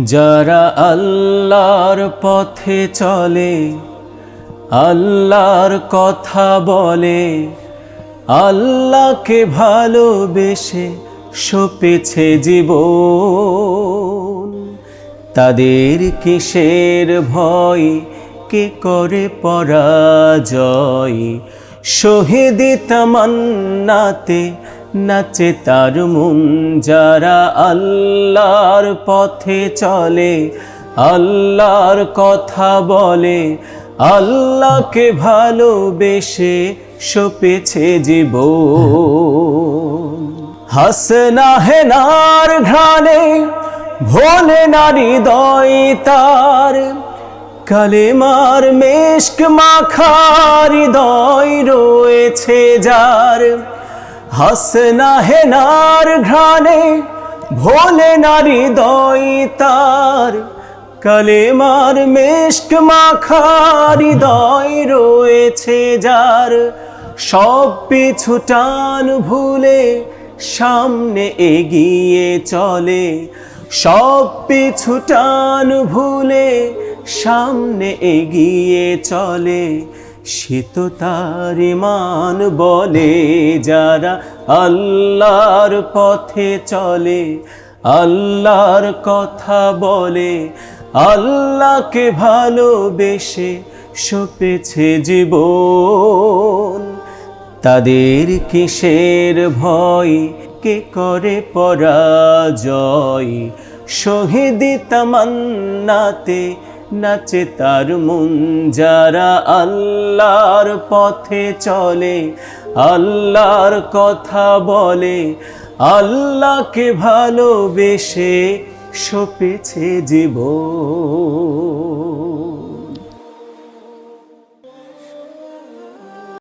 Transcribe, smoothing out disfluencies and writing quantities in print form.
যারা আল্লাহর পথে চলে, আল্লাহর কথা বলে, আল্লাহকে ভালোবেসে সপেছে জীবন, তাদের কিসের ভয়, কে করে পরাজয়? শহীদি তামান্নাতে নাচে তার মন। যারা আল্লাহর পথে চলে, আল্লাহর কথা বলে, আল্লাহকে ভালোবেসে সপেছে জীবন। হাসনা হেনার ঘ্রাণে ভোলে নারী হৃদয় তার, কালেমার মেশক মাখা হৃদয় রয়েছে যার। হাসনা হেনার ঘ্রাণে ভোলে নারী হৃদয় তার, কালেমার মেশক মাখা হৃদয় রয়েছে যার। সব পিছু টান ভুলে সামনে এগিয়ে চলে, সব পিছু টান ভুলে সামনে এগিয়ে চলে, সে তো তার ঈমান বলে। যারা আল্লাহর পথে চলে, আল্লাহর কথা বলে, আল্লাহকে ভালোবেসে সপেছে জীবন, তাদের কিসের ভয়, কে করে পরাজয়? শহীদি তামান্নাতে নাচে তার মন। যারা আল্লাহর পথে চলে, আল্লাহর কথা বলে, আল্লাহকে ভালোবেসে সপেছে জীবন।